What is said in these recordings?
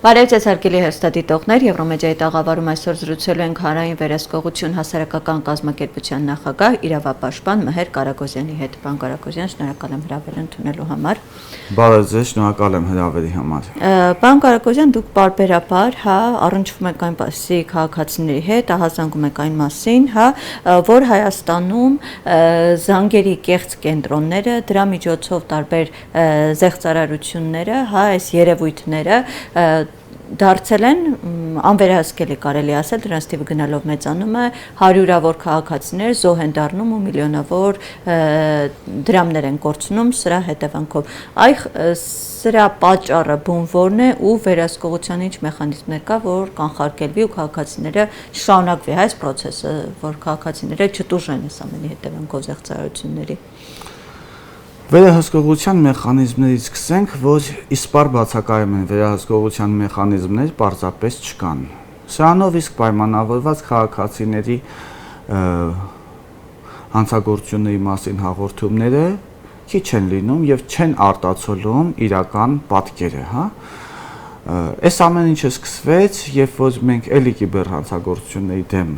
Բարև ձեզ հարգելի հեռուստադիտողներ, Եվրոմեդիայի տաղավարում այսօր զրուցելու ենք հանրային վերահսկողություն հասարակական կազմակերպության նախագահ իրավապաշտպան Մհեր Կարագոզյանի հետ։ Պարոն Կարագոզյան, շնորհակալ եմ հրավեր ընդունելու համար։ Բարև ձեզ, շնորհակալ եմ հրավերի համար։ Պարոն Կարագոզյան, դուք պարբերաբար, առնչվում եք այնպիսի քաղաքացիների հետ, ահազանգում եք այն մասին, որ Հայաստանում զանգերի կեղծ կենտրոնները, դրա միջոցով տարբեր զեղծարարությունները, այս երևույթները դարձել են անվերահսկելի կարելի ասել, դրանց թիվը գնալով մեծանում է, հարյուրավոր քաղաքացիներ զոհ են դառնում ու միլիոնավոր դրամներ են կորցնում սրա հետևանքով։ Սրա պատճառը բունվորն է ու վերահսկողության ինչ մեխանիզմներ կա, որ կանխարգելվի ու քաղաքացիները շարունակվի այս process-ը, որ քաղաքացիները չտուժեն այս ամենի հետևանքով զեղծարարությունների։ Վերահսկողության մեխանիզմներից սկսենք, որ իսպար բացակայում են վերահսկողության մեխանիզմներ պարզապես չկան։ Սրանով իսկ պայմանավորված քաղաքացիների հանցագործությունների մասին հաղորդումները քիչ են լինում եւ չեն արտացոլում իրական պատկերը, Այս ամեն ինչը սկսվեց, երբ որ մենք էլի կիբերհանցագործությունների դեմ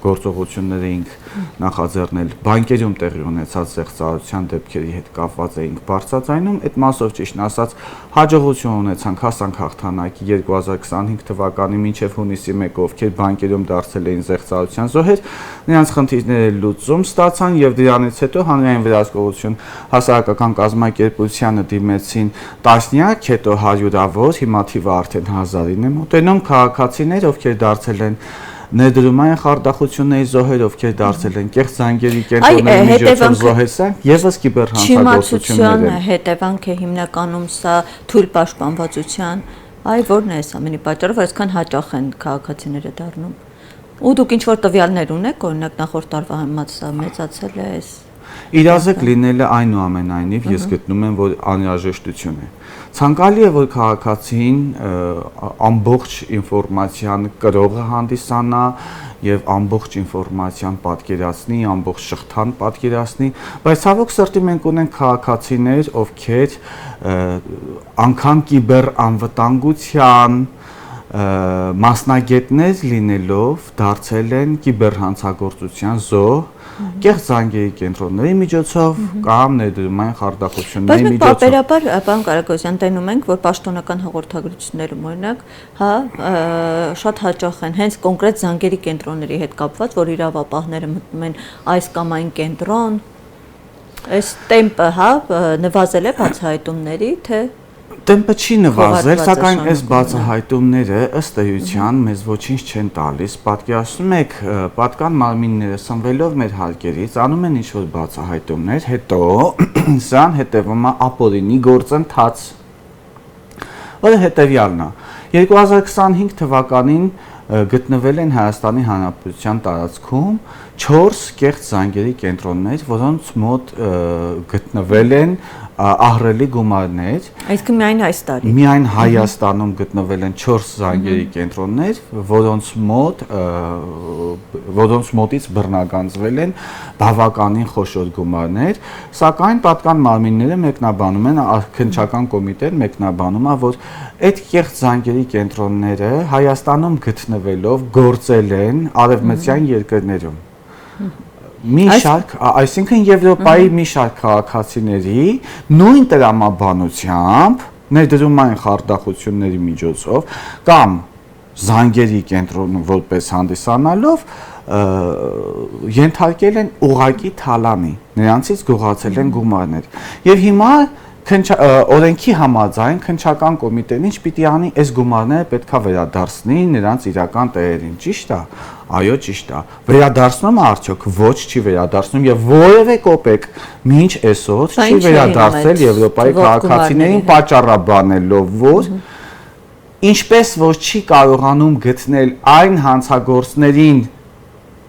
գործողություններ էինք նախաձեռնել, բանկերում տեղի ունեցած զեղծարարության դեպքերի հետ կապված էինք բարձրացնում, այդ մասով ճիշտ ասած հաջողություն ունեցանք, հասանք հաղթանակի 2025 թվականի մինչև հունիսի 1-ը, ովքեր բանկերում դարձել էին զեղծարարության զոհեր, նրանց խնդիրները լուծում ստացան եւ դրանից հետո հանրային վերահսկողություն հասարակական կազմակերպությանը դիմեցին տասնյակ, հետո հարյուրավոր, հիմա թիվը արդեն 1000-ին է մոտենում քաղաքացիներ, ովքեր դարձել են ներդրումային խարդախությունների զոհեր, ովքեր դարձել են կեղծ զանգերի կենտրոնների միջոցով զոհեր, եւս կիբերհանցագործություններ են։ Հետևանք է հիմնականում սա թույլ պաշտպանվածության, որն է այս ամենի պատճառը, որ այսքան հաճախ են քաղաքացիները դառնում։ Ու դուք ինչ որ տվյալներ ունեք, օրինակ նախորդ տարվա համեմատ սա մեծացել է այս։ Իրազեկ լինելը այնուամենայնիվ ես գտնում եմ, որ անհրաժեշտություն է։ Ցանկալի է, որ քաղաքացին ամբողջ ինֆորմացիան կրողը հանդիսանա եւ ամբողջ ինֆորմացիան պատկերացնի, ամբողջ շղթան պատկերացնի, բայց ցավոք սրտի մենք ունենք քաղաքացիներ, ովքեր անգամ կիբեր անվտանգության մասնագետներ լինելով դարձել են կիբերհանցագործության զոհ, կեղծ զանգերի կենտրոնների միջոցով կամ ներդրումային խարդախությունների միջոցով։ Բայց մենք պարբերաբար, պարոն Կարագոզյան, տենում ենք, որ պաշտոնական հաղորդագրություններում օրինակ, շատ հաճախ են հենց կոնկրետ զանգերի կենտրոնների հետ կապված, որ իրավապահները մտնում են այս կամ այն կենտրոն, այս տեմպը, նվազել է բացահայտումների, թե Տեմպը չի նվազել, սակայն այս բացահայտումները ըստ էության մեզ ոչինչ չեն տալիս։ Պատկերացնում եք, պատկան մարմինները սնվելով մեր հարկերից անում են ինչ-որ բացահայտումներ, հետո սրան հետևում է ապօրինի գործընթաց, որը հետևյալն է։ 2025 թվականին գտնվել են Հայաստանի Հանրապետության տարածքում 4 կեղծ զանգերի կենտրոններ, որոնց մոտ գտնվել են ահռելի գումարներ։ Այսինքն միայն այս տարի։ Միայն Հայաստանում գտնվել են 4 զանգերի կենտրոններ, որոնց մոտից բռնագանձվել են բավականին խոշոր գումարներ, սակայն պատկան մարմինները մեկնաբանում են, քննչական կոմիտեն մեկնաբանում է, որ այդ կեղծ զանգերի կենտրոնները Հայաստանում գտնվելով գործել են արևմտյան երկրներում։ Մի շարք, այսինքն Եվրոպայի մի շարք քաղաքացիների նույն տրամաբանությամբ ներդրումային խարդախությունների միջոցով կամ զանգերի կենտրոնում որպես հանդիսանալով ենթարկել են ուղղակի թալանի, նրանցից գողացել են գումարներ։ Եվ հիմա օրենքի համաձայն քննչական կոմիտեն ինչ պիտի անի, այս գումարները պետքա վերադարձնի նրանց իրական տեղերին, ճիշտ է։ Այո, ճիշտ է։ Վերադարձնում է արդյոք, ոչ, չի վերադարձնում եւ որևէ կոպեկ մինչ այսօր չի վերադարձել Եվրոպայի քաղաքացիներին պատճառաբանելով, որ ինչպես որ չի կարողանում գտնել այն հանցագործներին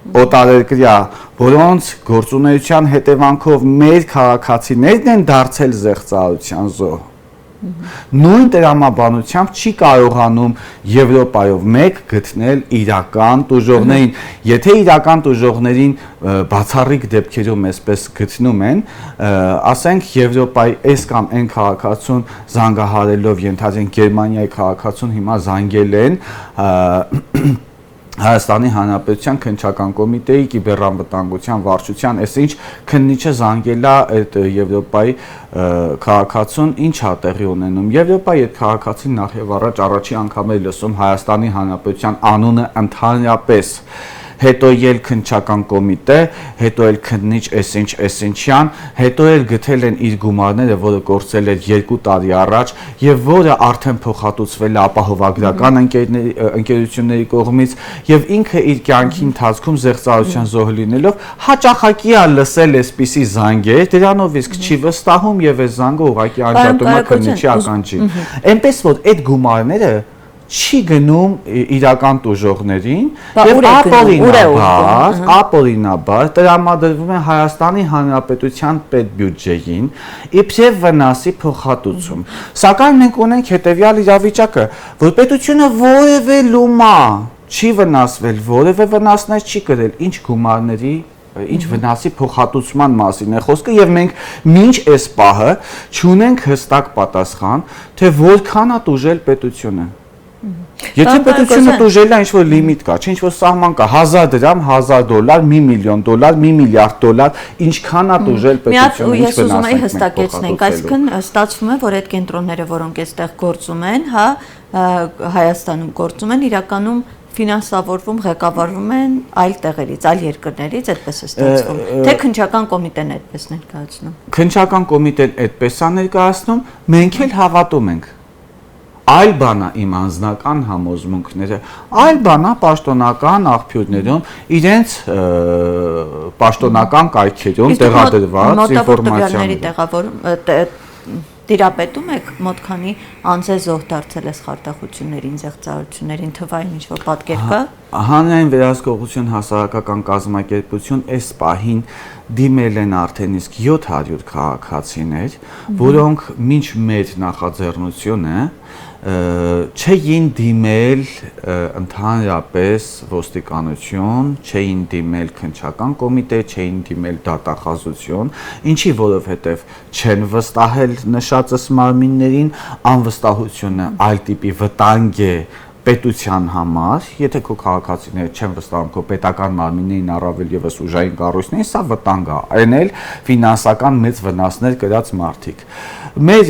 օտարերկրյա, որոնց գործունեության հետևանքով մեր քաղաքացիներն են դարձել զեղծարարության զոհ, Նույն տրամաբանությամբ չի կարողանում Եվրոպայով մեկ գտնել իրական տուժողներին։ Եթե իրական տուժողներին բացառիկ դեպքերում այսպես գտնում են, ասենք Եվրոպայի այս կամ այն քաղաքացուն զանգահարելով ենթադրենք Գերմանիայի քաղաքացուն հիմա զանգել են Հայաստանի Հանրապետության քննչական կոմիտեի կիբեռանվտանգության վարչության, այսինչ քննիչը զանգել է այդ Եվրոպայի քաղաքացուն, ինչ է տեղի ունենում։ Եվրոպայի այդ քաղաքացին նախ եւ առաջ առաջի անգամ է լսում Հայաստանի Հանրապետության անունը ընդհանրապես, հետո ել քննչական կոմիտե, հետո ել քննիչ այսինչյան, հետո ել գտել են իր գումարները, որը կորցրել էր 2 տարի առաջ եւ որը արդեն փոխհատուցվել է ապահովագրական ընկերությունների կողմից եւ ինքը իր կյանքի ընթացքում զեղծարարության զոհ լինելով հաճախակի է լսել այսպիսի զանգեր, դրանով իսկ չի վստահում եւ այս զանգը ուղղակի անջատում է քննիչի ականջին։ Այնպես որ այդ գումարները չի գնում իրական տուժողներին եւ ապօրինաբար տրամադրվում է Հայաստանի Հանրապետության պետբյուջեին իբրև վնասի փոխհատուցում։ Սակայն մենք ունենք հետեւյալ իրավիճակը, որ պետությունը որևէ լումա չի վնասվել, որևէ վնասներ չի կրել, ինչ գումարների ինչ վնասի փոխհատուցման մասին է խոսքը եւ մենք մինչ այս պահը չունենք հստակ պատասխան, թե որքան է տուժել պետությունը։ Եթե պետությունը տուժել է ինչ-որ լիմիտ կա, չէ՞ ինչ-որ սահման կա, 1000 դրամ, $1000, $1 միլիոն, $1 միլիարդ, ինչքան է տուժել պետությունը, ինչ ես ուզում վնաս եի հստակեցնենք, այսինքն ստացվում է, որ այդ կենտրոնները, որոնք այստեղ գործում են, հա, Հայաստանում գործում են, իրականում ֆինանսավորվում, ղեկավարվում են այլ տեղերից, այլ երկրներից, այդպես է ստացվում։ Թե քննչական կոմիտեն այդպես ներկայացնում։ Քննչական կոմիտեն այդպես է ներկայացնում, մենք էլ հավատում ենք։ Այլ բանա իմ անձնական համոզմունքները, այլ բանա պաշտոնական աղբյուրներում իրենց պաշտոնական կայքերում տեղադրված ինֆորմացիաները տիրապետում եք մոտ քանի անձե զոհ դարձել է խարդախություններին, զեղծարարություններին, թվային ինչ-որ պատկեր կա։ Հանրային վերահսկողություն հասարակական կազմակերպություն այս պահին դիմել են արդեն իսկ 700 քաղաքացիներ, որոնք մինչ մեր նախաձեռնությունը չէին դիմել ընդհանրապես ոստիկանություն, չէին դիմել քննչական կոմիտե, չէին դիմել դատախազություն, ինչի որովհետև չեն վստահել նշածս մարմիններին, անվստահությունը այլ տիպի վտանգ է պետության համար, եթե քո քաղաքացիները չեն վստահում քո պետական մարմիններին, առավել եւս ուժային կառույցներին, սա վտանգ է, այն էլ ֆինանսական մեծ վնասներ կրած մարդիկ։ Մեր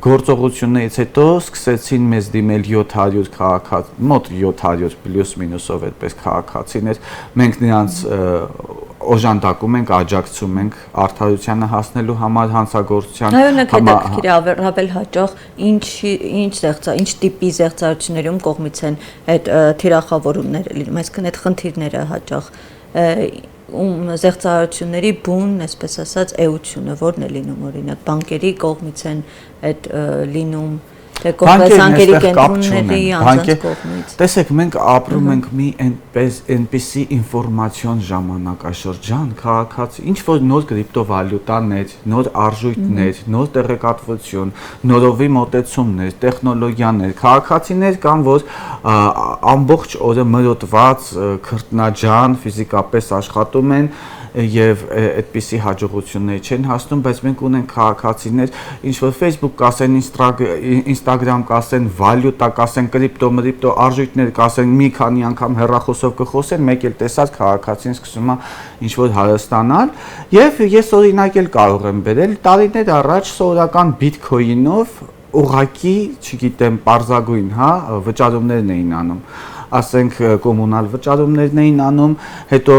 գործողություններից հետո սկսեցին մեզ դիմել 700 քաղաքացի, մոտ 700 պլյուս մինուսով այդպես քաղաքացիներ, մենք նրանց օժանդակում ենք, աջակցում ենք արդարությանը հասնելու համար հանցագործության հետաքրքիր ավելի հաճախ ինչ տիպի զեղծարություններում կողմից են այդ թիրախավորումները լինում, այսինքն այդ խնդիրները հաճախ զեղծարությունների բուն, այսպես ասած, էությունը որն է լինում, օրինակ բանկերի կողմից են այդ լինում Բանկերի կենտրոնների անձանց կողմից։ Տեսեք, մենք ապրում ենք մի այնպիսի ինֆորմացիոն ժամանակաշրջան, քաղաքացի, ինչ որ նոր կրիպտովալյուտաներ, նոր արժույթներ, նոր տեղեկատվություն, նորովի մոտեցումներ, տեխնոլոգիաներ, քաղաքացիներ կան, որ ամբողջ օրը մրոտված, քրտնաջան, ֆիզիկապես աշխատում են եւ այդպիսի հաջողություններ չեն հասնում, բայց մենք ունենք քաղաքացիներ, ինչ որ Facebook կասեն, Instagram կասեն, վալյուտա կասեն, կրիպտո, արժույթներ կասեն, մի քանի անգամ հեռախոսով կխոսեն, մեկ էլ տեսած քաղաքացին սկսում է ինչ որ հարստանալ եւ ես օրինակ էլ կարող եմ բերել տարիներ առաջ սովորական բիթքոինով ուղակի, չգիտեմ, պարզագույն, հա, վճարումներն էին անում, ասենք կոմունալ վճարումներն էին անում, հետո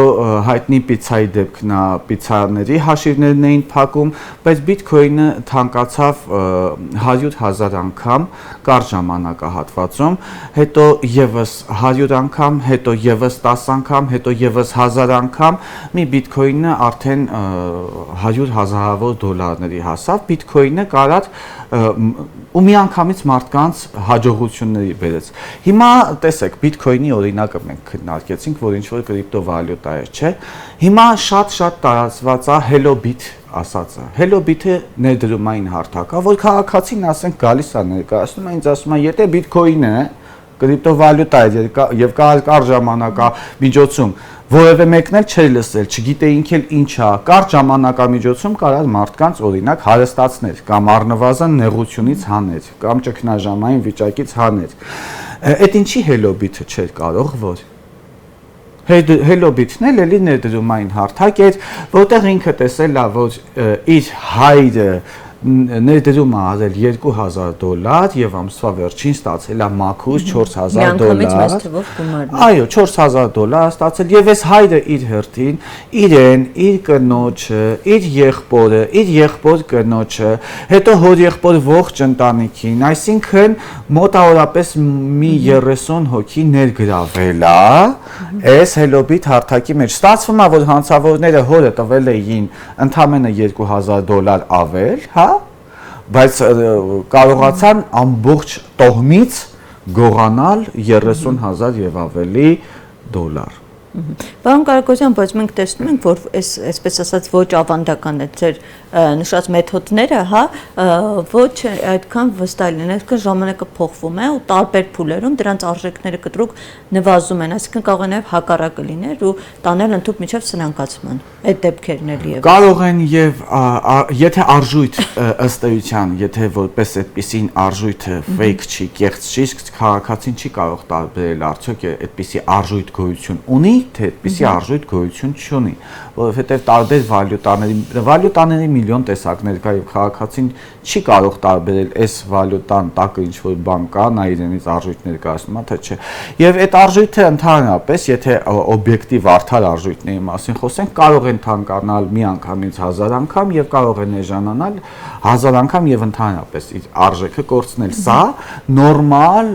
հայտնի պիցայի դեպքն է, պիցաների հաշիվներն էին փակում, բայց բիթքոինը թանկացավ 100,000 անգամ կարճ ժամանակահատվածում, հետո եւս 100 անգամ, հետո եւս 10 անգամ, հետո եւս 1000 անգամ, մի բիթքոինը արդեն 100,000-ավոր դոլարների հասավ, բիթքոինը կարած ու միանգամից մարդկանց հաջողությունների բերեց։ Հիմա տեսեք, Bitcoin-ի օրինակը մենք քննարկեցինք, որ ինչ որ կրիպտովալյուտա է, չէ։ Հիմա շատ տարածված է Hello-Bit ասածը։ Hello-Bit-ը ներդրումային հարթակ է, որ քաղաքացին ասենք գալիս է ներկայացնում, ինձ ասում է, եթե Bitcoin-ը կրիպտովալյուտա է եւ կար ժամանակամիջոցում որևէ մեկն էլ չէր լսել, չգիտեինք էլ ինչա, կար ժամանակամիջոցում կարար մարդկանց օրինակ հարստացներ կամ առնվազն նեղությունից հաներ կամ ճգնաժամային վիճակից հաներ։ Այդ ինչի Hello-Bit-ը չէր կարող որ Hello-Bit-ն էլ էլի ներդրումային հարթակ էր, որտեղ ինքը տեսել է, որ իր հայրը ներդրում է արել $2000 եւ ամսվա վերջին ստացել է մաքուր $4000։ Այո, $4000 ստացել եւ այս հայրը իր հերթին իրեն, իր կնոջը, իր եղբորը, իր եղբոր կնոջը, հետո հոր եղբոր ողջ ընտանիքին, այսինքն մոտավորապես մի 30 հոգի ներգրավել է այս Hello-Bit հարթակի մեջ։ Ստացվում է, որ հանցավորները հորը տվել էին ընդամենը $2000 ավել, հա, բայց կարողացան ամբողջ տոհմից գողանալ 30,000 եւ ավելի $։ Պարոն Կարագոզյան, բայց մենք տեսնում ենք, որ այսպես ասած ոչ ավանդական է ձեր նշած մեթոդները, հա, ոչ այդքան վստահ լինեն, այսինքն ժամանակը փոխվում է ու տարբեր փուլերում դրանց արժեքները կտրուկ նվազում են, այսինքն կարող է նաև հակառակը լինել ու տանել ընդհանուր միջև սնանկացման։ Այդ դեպքերն էլ եւ կարող են եւ եթե արժույթ ըստ էության, եթե որպես այդպեսին արժույթը fake չի, կեղծ չի, քաղաքացին չի կարող տարբերել արդյոք այդպիսի արժույթ գոյություն ունի, թե այդպիսի արժույթ գոյություն չունի, որովհետեւ տարբեր վալյուտաների միլիոն տեսակներ կա եւ քաղաքացին չի կարող տարբերել այս վալյուտան տակը ինչ որ բան կա, նա իրենից արժույթ ներկայացնում է, թե չէ։ Եվ այդ արժույթը ընդհանրապես, եթե օբյեկտիվ արդար արժույթների մասին խոսենք, կարող են թանկանալ միանգամից 1000 անգամ եւ կարող են էժանանալ 1000 անգամ եւ ընդհանրապես իր արժեքը կորցնել։ Սա նորմալ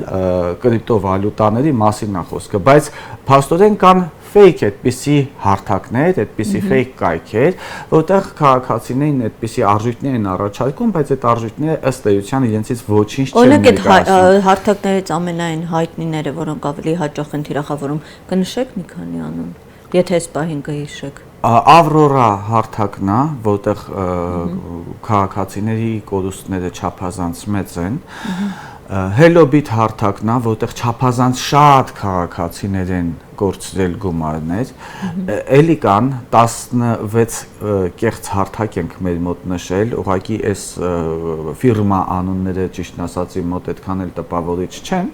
կրիպտովալյուտաների մասին է խոսքը, բայց փաստորեն կան fake այդպիսի հարթակներ, այդպիսի fake կայքեր, որտեղ քաղաքացիներին այդպիսի արժույթներ են առաջարկում, բայց այդ արժույթները ըստ էության իրենցից ոչինչ չեն ներկայացնում։ Օրինակ այդ հարթակներից ամենայն հայտնիները, որոնք ավելի հաճախ են թիրախավորում, կնշեք մի քանի անուն, եթե այս պահին կհիշեք։ Ավրորա հարթակն է, որտեղ քաղաքացիների կորուստները չափազանց մեծ են։ Hello-Bit հարթակն է, որտեղ չափազանց շատ քաղաքացիներ են կորցրել գումարներ, էլի կան 16 կեղծ հարթակ ենք մեր մոտ նշել, ուղղակի այս ֆիրմա անունները ճիշտն ասած իմ մոտ այդքան էլ տպավորիչ չեն,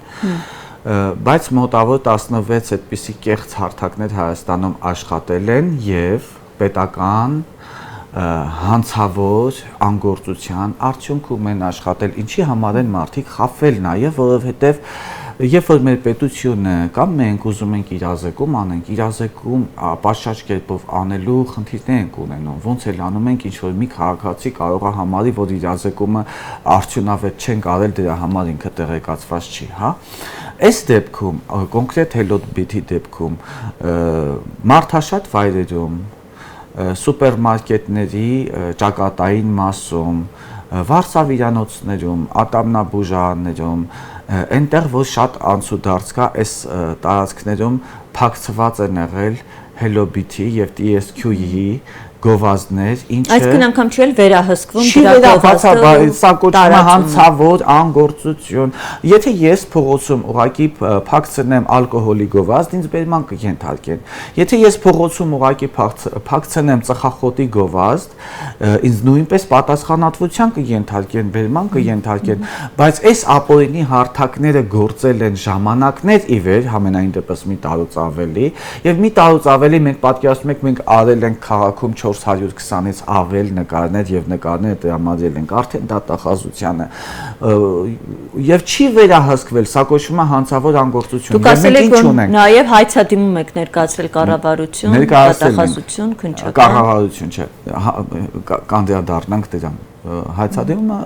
բայց մոտավոր 16 այդպիսի կեղծ հարթակներ Հայաստանում աշխատել են եւ պետական հանցավոր անգործության արդյունքում են աշխատել, ինչի համար են մարդիկ խաբվել նաեւ, որովհետեւ երբ որ մեր պետությունը կամ մենք ուզում ենք իրազեկում անենք, իրազեկում պատշաճ կերպով անելու խնդիրներ ենք ունենում, ոնց էլ անում ենք, ինչ որ մի քաղաքացի կարող է համարի, որ իրազեկումը արդյունավետ չենք արել, դրա համար ինքը տեղեկացված չի, հա։ Այս դեպքում, կոնկրետ Hello-Bit-ի դեպքում մարդաշատ վայրերում սուպերմարկետների ճակատային մասում, վարսավիրանոցներում, ատամնաբուժարաններում, այնտեղ որ շատ անցուդարձ կա, այս տարածքներում փակցված են եղել Hello-Bit-ի եւ TSQ-ի գովազդներ, ինչը այսինքն անգամ չի էլ վերահսկվում դրա գովազդը, սա կոչվում է հանցավոր անգործություն։ Եթե ես փողոցում ուղակի փակցնեմ ալկոհոլի գովազդ, ինձ բերման կենթարկեն։ Եթե ես փողոցում ուղակի փակցնեմ ծխախոտի գովազդ, ինձ նույնպես պատասխանատվության կենթարկեն, բերման կենթարկեն, բայց այս ապօրինի հարթակները գործել են ժամանակներ ի վեր, համենայն դեպս մի տարուց ավելի, եւ մի տարուց ավելի մենք պատկերացնում ենք մենք արել ենք քաղաքում 420-ից ավել նկարներ եւ նկարները տրամադրել ենք արդեն դատախազությանը եւ չի վերահսկվել, սա կոչվում է հանցավոր անգործություն։ Դուք ասել եք, որ նաեւ հայցադիմում եք ներկայացրել կառավարություն, դատախազություն, քննչական։ Կառավարություն չէ, կանդրադառնանք դրան։ Հայցադիմումը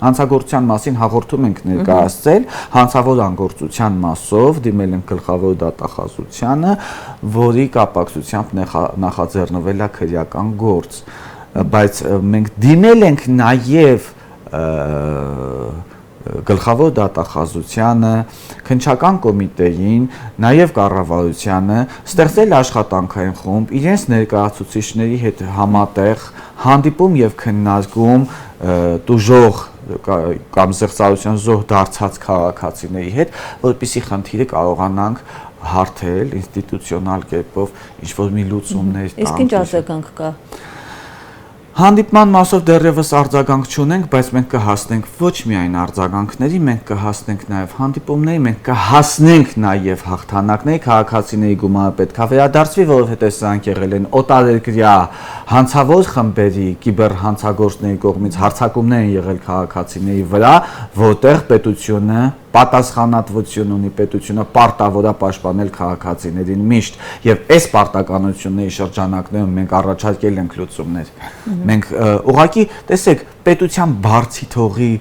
հանցագործության մասին հաղորդում ենք ներկայացրել, հանցավոր անգործության մասով դիմել ենք գլխավոր դատախազությանը, որի կապակցությամբ նախաձեռնվել է քրեական գործ, բայց մենք դիմել ենք նաև գլխավոր դատախազությանը, քննչական կոմիտեին, նաև կառավարությանը ստեղծել աշխատանքային խումբ, իրենց ներկայացուցիչների հետ համատեղ հանդիպում եւ քննարկում տուժող կամ զեղծարության զոհ դարձած քաղաքացիների հետ, որպեսզի խնդիրը կարողանանք հարթել ինստիտուցիոնալ կերպով ինչ-որ մի լուծումներ տանք։ Իսկ ինչ արձագանք կա։ Հանդիպման մասով դեռևս արձագանք չունենք, բայց մենք կհասնենք ոչ միայն արձագանքների, մենք կհասնենք նաև հանդիպումների, մենք կհասնենք նաև հաղթանակների, քաղաքացիների գումարը պետք է վերադարձվի, որովհետև սրանք եղել են օտարերկրյա հանցավոր խմբերի, կիբեր հանցագործների կողմից հարձակումներ են եղել քաղաքացիների վրա, որտեղ պետությունը պատասխանատվություն ունի, պետությունը պարտավոր է պաշտպանել քաղաքացիներին միշտ, եւ այս պարտականությունների շրջանակներում մենք առաջարկել ենք լուծումներ։ Մենք ուղղակի, տեսեք, պետության բարձի թողի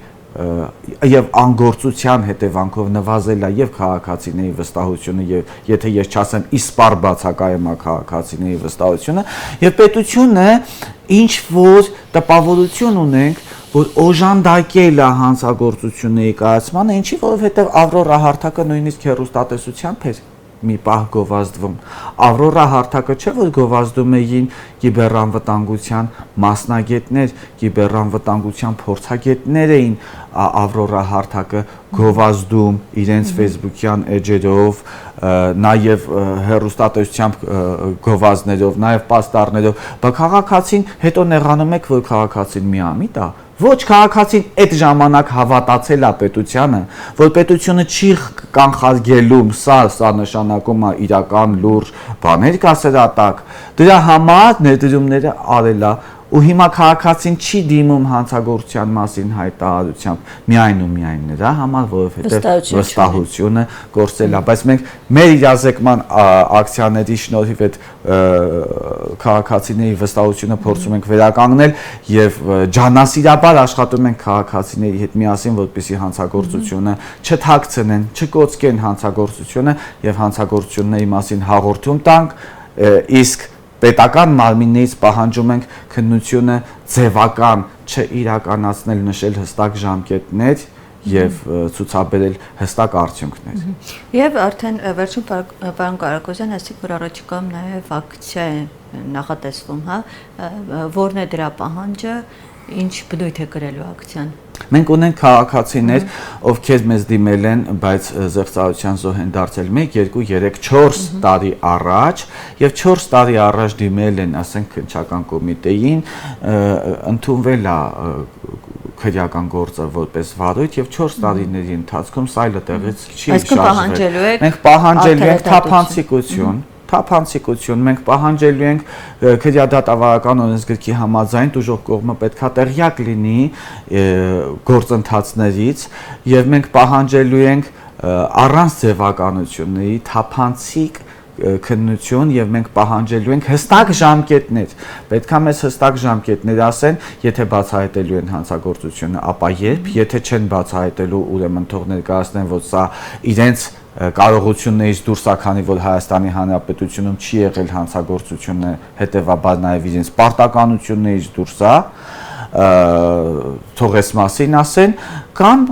եւ անգործության հետևանքով նվազել է եւ քաղաքացիների վստահությունը եւ եթե ես չասեմ իսպար բացակայում է քաղաքացիների վստահությունը եւ պետությունը ինչ որ տպավորություն ունենք որ օժանդակել է հանցագործությունների կայացմանը, ինչի որովհետեւ Ավրորա հարթակը նույնիսկ հեռուստատեսությամբ էր մի պահ գովազդվում։ Ավրորա հարթակը չէ որ գովազդում էին կիբերանվտանգության մասնագետներ, կիբերանվտանգության փորձագետներ էին Ավրորա հարթակը գովազդում իրենց Facebook-յան էջերով, նաև հեռուստատեսությամբ գովազդներով, նաև պաստառներով, բայց քաղաքացին հետո նեղանում եք որ քաղաքացին միամիտ է։ Ոչ քաղաքացին այդ ժամանակ հավատացել է պետությանը, որ պետությունը չի կանխարգելում, սա նշանակում է իրական լուրջ բաներ կասերատակ, դրա համար ներդրումները արել է ու հիմա քաղաքացին չի դիմում հանցագործության մասին հայտարարությամբ միայն ու միայն նրա համար, որովհետև վստահությունը կորցել է, բայց մենք մեր իրազեկման ակցիաների շնորհիվ այդ քաղաքացիների վստահությունը փորձում ենք վերականգնել եւ ջանասիրաբար աշխատում ենք քաղաքացիների հետ միասին, որպեսզի հանցագործությունը չթաքցնեն, չկոծկեն հանցագործությունը եւ հանցագործությունների մասին հաղորդում տանք, իսկ պետական մարմիններից պահանջում ենք քննությունը ձևական չիրականացնել, նշել հստակ ժամկետներ եւ ցուցաբերել հստակ արդյունքներ։ Եվ արդեն վերջին պարոն Կարագոզյան, ասեք որ առաջիկայում նաեւ ակցիա է նախատեսվում, հա, որն է դրա պահանջը, ինչ բնույթ է կրելու ակցիան։ Մենք ունենք քաղաքացիներ, ովքեր մեզ դիմել են, բայց զեղծարության զոհ են դարձել 1, 2, 3, 4 տարի առաջ եւ 4 տարի առաջ դիմել են, ասենք, քննչական կոմիտեին, ընդունվել է քրեական գործը որպես վարույթ եւ 4 տարիների ընթացքում սայլը տեղից չի շարժվել։ Մենք պահանջելու ենք թափանցիկություն, մենք պահանջելու ենք քրեադատավարական օրենսգրքի համաձայն տուժող կողմը պետքա տեղյակ լինի գործընթացներից եւ մենք պահանջելու ենք առանց ձևականությունների թափանցիկ քննություն եւ մենք պահանջելու ենք հստակ ժամկետներ։ Պետքա մեզ հստակ ժամկետներ ասեն, եթե բացահայտելու են հանցագործությունը, ապա երբ, եթե չեն բացահայտելու, ուրեմն թող ներկայացնեն, որ սա իրենց կարողություններից դուրս է, քանի որ Հայաստանի Հանրապետությունում չի եղել հանցագործությունը, հետեւաբար նաև իրենց պարտականություններից դուրս է, թող այս մասին ասեն, կամ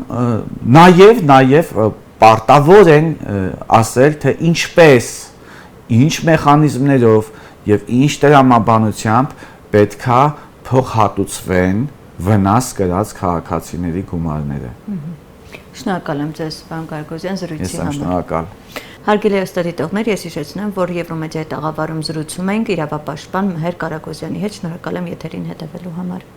նաև պարտավոր են ասել, թե ինչպես, ինչ մեխանիզմներով եւ ինչ տրամաբանությամբ պետքա փոխհատուցվեն վնաս կրած քաղաքացիների գումարները։ Շնորհակալ եմ ձեզ, պարոն Կարագոզյան, զրույցի համար։ Ես շնորհակալ։ Հարգելի ըստերիտողներ, ես հիշեցնեմ, որ Եվրոմեդիայի տաղավարում զրուցում ենք իրավապաշտպան Մհեր Կարագոզյանի հետ։ Շնորհակալ եմ եթերին հետևելու համար։